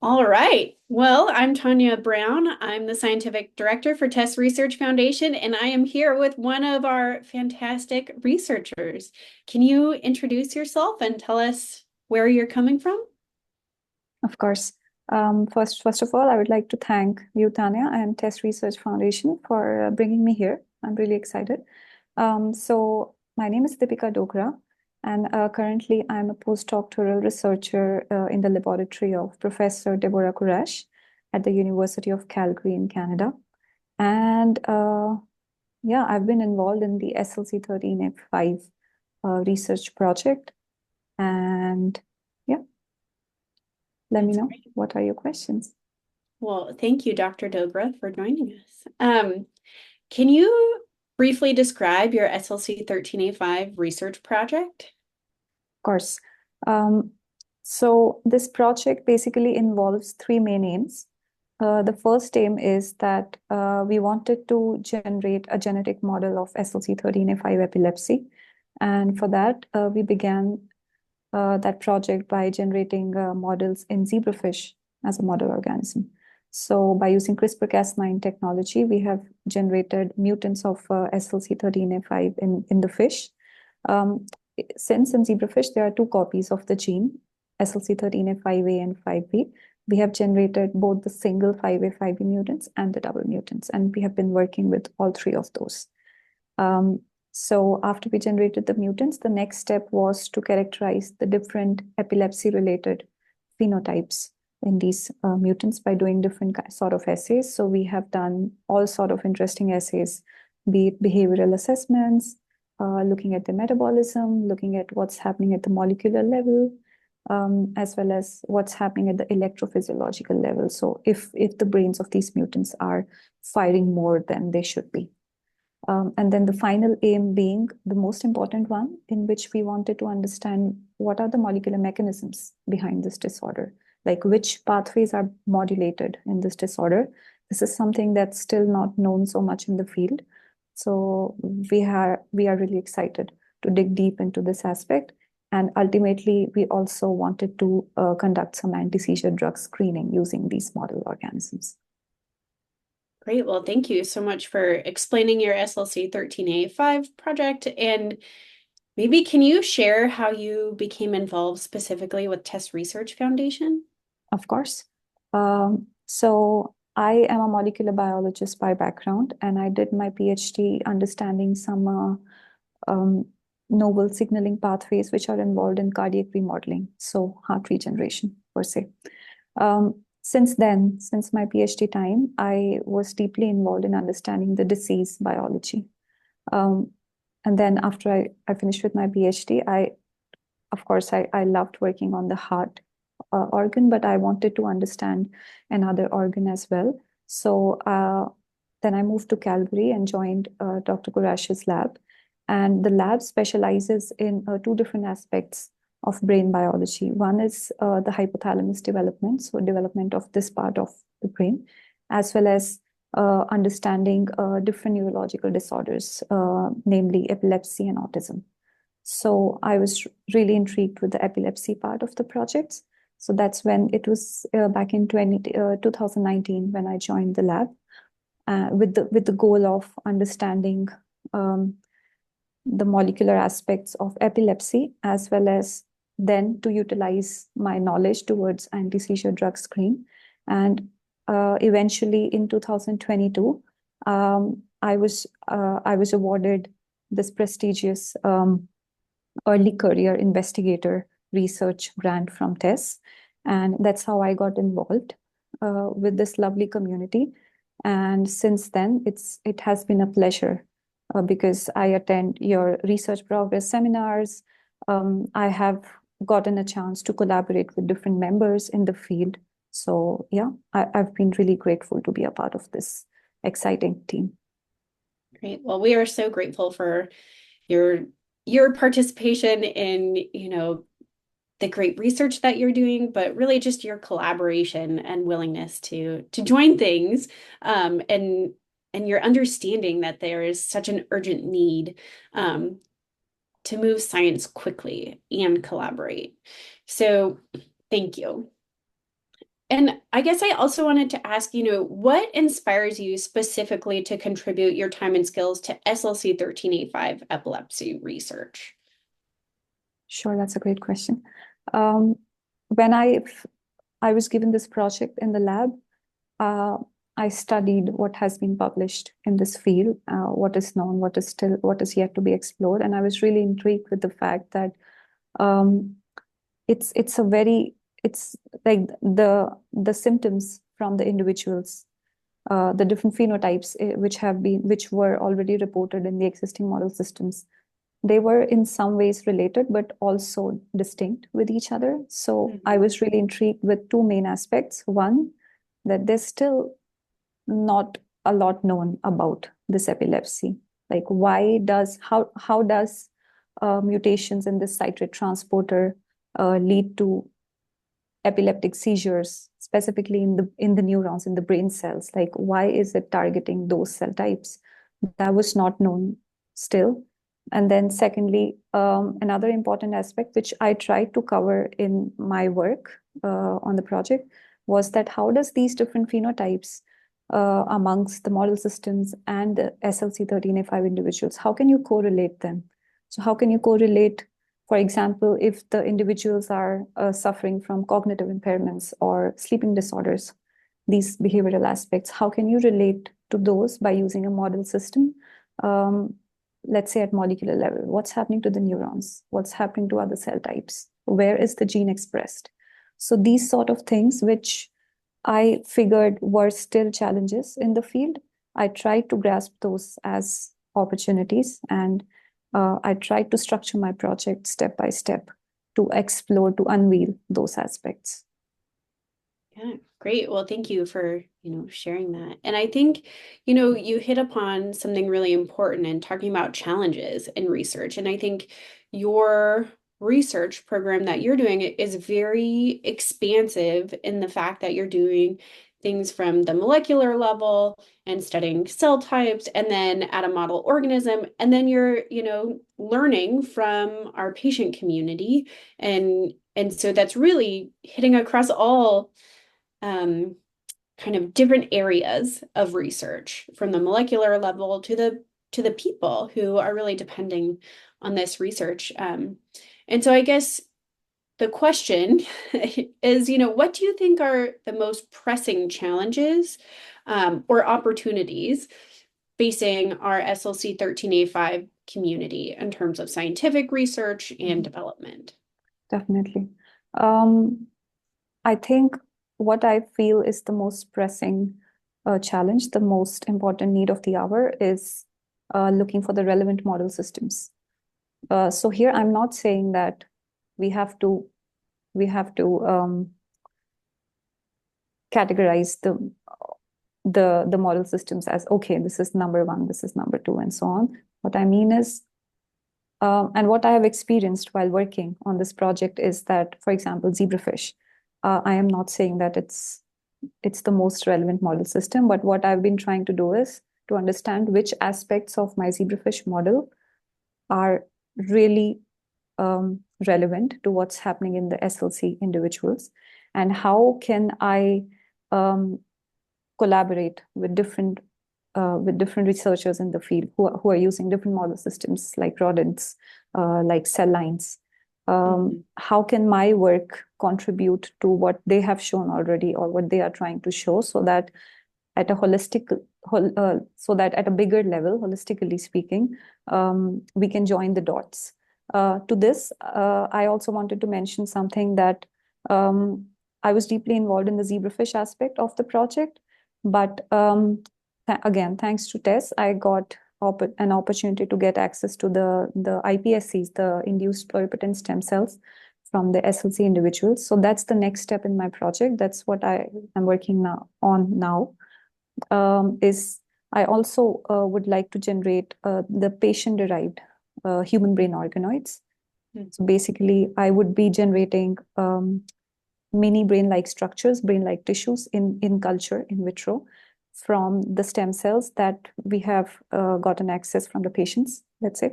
All right. Well, I'm Tanya Brown. I'm the scientific director for TESS Research Foundation, and I am here with one of our fantastic researchers. Can you introduce yourself and tell us where you're coming from? Of course. First of all, I would like to thank you, Tanya, and TESS Research Foundation for bringing me here. I'm really excited. My name is Deepika Dogra, and currently I'm a postdoctoral researcher in the laboratory of Professor Deborah Koresh at the University of Calgary in Canada. And yeah, I've been involved in the SLC13A5 research project. And yeah, let me That's know, great. what are your questions? Well, thank you, Dr. Dogra, for joining us. Can you briefly describe your SLC13A5 research project? Course. Um, so this project basically involves three main aims. The first aim is that we wanted to generate a genetic model of SLC13A5 epilepsy. And for that, we began that project by generating models in zebrafish as a model organism. So by using CRISPR-Cas9 technology, we have generated mutants of SLC13A5 in the fish. Um, since in zebrafish, there are two copies of the gene, SLC13A5A and 5B, we have generated both the single 5A, 5B mutants and the double mutants, and we have been working with all three of those. Um, so after we generated the mutants, the next step was to characterize the different epilepsy-related phenotypes in these mutants by doing different sort of assays. So we have done all sort of interesting assays, be it behavioral assessments, looking at the metabolism, looking at what's happening at the molecular level, as well as what's happening at the electrophysiological level. So if the brains of these mutants are firing more than they should be. And then the final aim being the most important one, in which we wanted to understand what are the molecular mechanisms behind this disorder, like which pathways are modulated in this disorder. This is something that's still not known so much in the field. So we are really excited to dig deep into this aspect. And ultimately, we also wanted to conduct some anti-seizure drug screening using these model organisms. Great. Well, thank you so much for explaining your SLC13A5 project. And maybe can you share how you became involved specifically with TESS Research Foundation? Of course. So I am a molecular biologist by background, and I did my PhD understanding some um, novel signaling pathways which are involved in cardiac remodeling, so heart regeneration per se. Since then, since my PhD time, I was deeply involved in understanding the disease biology. Um, and then after I finished with my PhD, of course, I loved working on the heart organ, but I wanted to understand another organ as well. So then I moved to Calgary and joined Dr. Kurash's lab. And the lab specializes in two different aspects of brain biology. One is the hypothalamus development, so development of this part of the brain, as well as understanding different neurological disorders, namely epilepsy and autism. So I was really intrigued with the epilepsy part of the projects. So that's when it was back in 2019 when I joined the lab with the goal of understanding um, the molecular aspects of epilepsy, as well as then to utilize my knowledge towards anti-seizure drug screen. And eventually in 2022, I was awarded this prestigious early career investigator research grant from TESS. And that's how I got involved with this lovely community. And since then, it has been a pleasure because I attend your research progress seminars. I have gotten a chance to collaborate with different members in the field. So yeah, I've been really grateful to be a part of this exciting team. Great. Well, we are so grateful for your your participation in, the great research that you're doing, but really just your collaboration and willingness to join things, and your understanding that there is such an urgent need um, to move science quickly and collaborate. So, thank you. And I guess I also wanted to ask, what inspires you specifically to contribute your time and skills to SLC13A5 epilepsy research? Sure, that's a great question. Um, when I was given this project in the lab, uh, I studied what has been published in this field, what is known, what is yet to be explored, and I was really intrigued with the fact that um, it's a very it's like the symptoms from the individuals, the different phenotypes which were already reported in the existing model systems. They were in some ways related, but also distinct with each other. So I Mhm. was really intrigued with two main aspects. One, that there's still not a lot known about this epilepsy. Like how does mutations in this citrate transporter lead to epileptic seizures, specifically in the neurons, in the brain cells? Like, why is it targeting those cell types? That was not known still. And then secondly, another important aspect which I tried to cover in my work on the project was that how does these different phenotypes amongst the model systems and the SLC13A5 individuals, how can you correlate them? So how can you correlate, for example, if the individuals are suffering from cognitive impairments or sleeping disorders, these behavioral aspects, how can you relate to those by using a model system? Um, let's say at molecular level, what's happening to the neurons? What's happening to other cell types? Where is the gene expressed? So these sort of things, which I figured were still challenges in the field, I tried to grasp those as opportunities, and I tried to structure my project step by step to explore, to unveil those aspects. Yeah, great. Well, thank you for, sharing that. And I think, you hit upon something really important in talking about challenges in research. And I think your research program that you're doing is very expansive in the fact that you're doing things from the molecular level and studying cell types and then at a model organism. And then you're, learning from our patient community. And so that's really hitting across all um, kind of different areas of research from the molecular level to the people who are really depending on this research. And so I guess the question is, what do you think are the most pressing challenges or opportunities facing our SLC13A5 community in terms of scientific research and Mhm. development? Definitely. Um, I think what I feel is the most pressing challenge, the most important need of the hour is looking for the relevant model systems. So here I'm not saying that we have to categorize the model systems as, okay, this is number one, this is number two, and so on. What I mean is, and what I have experienced while working on this project is that, for example, zebrafish. I am not saying that it's the most relevant model system, but what I've been trying to do is to understand which aspects of my zebrafish model are really relevant to what's happening in the SLC individuals, and how can I um, collaborate with different researchers in the field who are using different model systems like rodents, like cell lines. Mhm. How can my work contribute to what they have shown already or what they are trying to show, so that at a so that at a bigger level, holistically speaking, we can join the dots. To this, I also wanted to mention something that um, I was deeply involved in the zebrafish aspect of the project, but again, thanks to TESS, I got an opportunity to get access to the iPSCs, the induced pluripotent stem cells from the SLC individuals. So that's the next step in my project. That's what I am working now. Is I also would like to generate the patient-derived human brain organoids. So basically, I would be generating mini brain-like structures, brain-like tissues in culture, in vitro, from the stem cells that we have gotten access from the patients, let's say.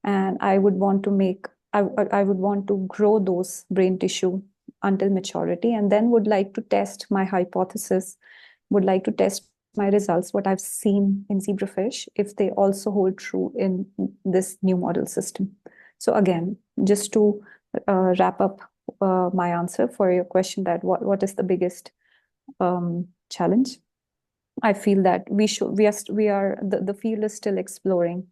And I would want to grow those brain tissue until maturity, and then would like to test my hypothesis, would like to test my results, what I've seen in zebrafish, if they also hold true in this new model system. So again, just to wrap up my answer for your question, that what is the biggest challenge? I feel that the field is still exploring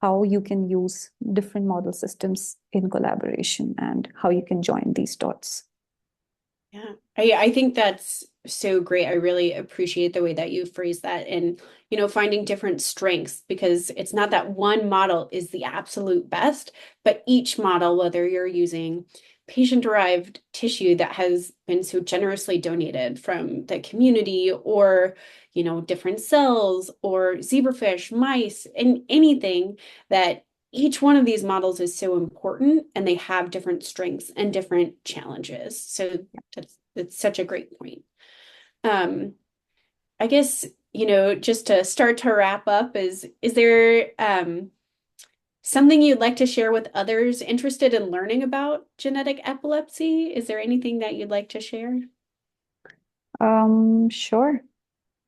how you can use different model systems in collaboration and how you can join these dots. Yeah, I think that's so great. I really appreciate the way that you phrase that and, finding different strengths because it's not that one model is the absolute best, but each model, whether you're using patient-derived tissue that has been so generously donated from the community or, different cells or zebrafish, mice, and anything that each one of these models is so important and they have different strengths and different challenges. So that's such a great point. Um, I guess, just to start to wrap up, is there something you'd like to share with others interested in learning about genetic epilepsy? Is there anything that you'd like to share? Sure.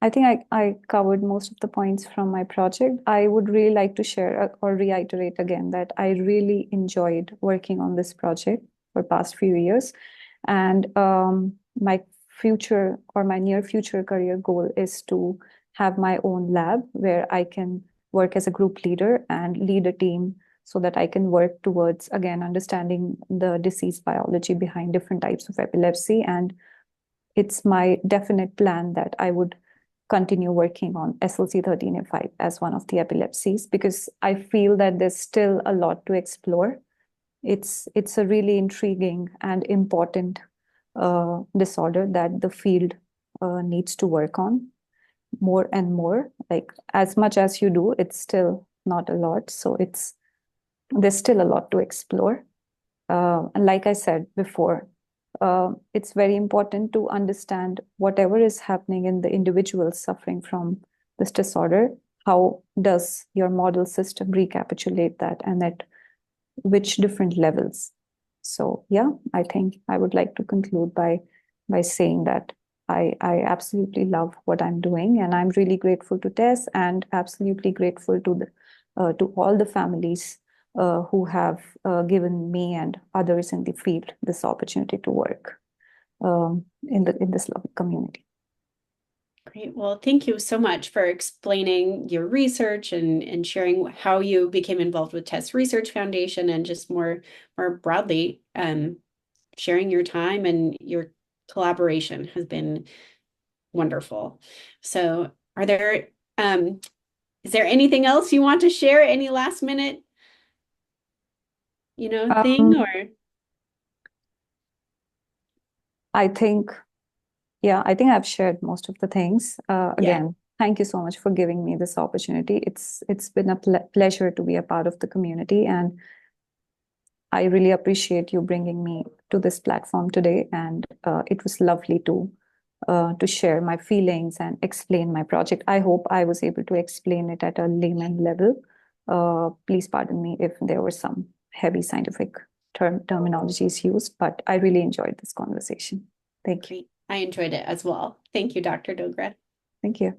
I think I covered most of the points from my project. I would really like to share or reiterate again that I really enjoyed working on this project for past few years. And my future or my near future career goal is to have my own lab where I can work as a group leader and lead a team so that I can work towards, again, understanding the disease biology behind different types of epilepsy. And it's my definite plan that I would continue working on SLC13A5 as one of the epilepsies because I feel that there's still a lot to explore. It's a really intriguing and important disorder that the field needs to work on more and more. Like as much as you do, it's still not a lot. So there's still a lot to explore. And like I said before, it's very important to understand whatever is happening in the individual suffering from this disorder. How does your model system recapitulate that and at which different levels? So yeah, I think I would like to conclude by saying that I absolutely love what I'm doing, and I'm really grateful to TESS and absolutely grateful to all the families who have given me and others in the field this opportunity to work in this lovely community. Great. Well, thank you so much for explaining your research and sharing how you became involved with TESS Research Foundation and just more broadly, sharing your time and your collaboration has been wonderful. So is there anything else you want to share? Any last minute, thing Um, or? I think, yeah, I think I've shared most of the things. Yeah. Again, thank you so much for giving me this opportunity. It's been a pleasure to be a part of the community, and I really appreciate you bringing me to this platform today. And it was lovely to share my feelings and explain my project. I hope I was able to explain it at a layman level. Please pardon me if there were some heavy scientific terminologies used, but I really enjoyed this conversation. Thank you. Great. I enjoyed it as well. Thank you, Dr. Dogra. Thank you.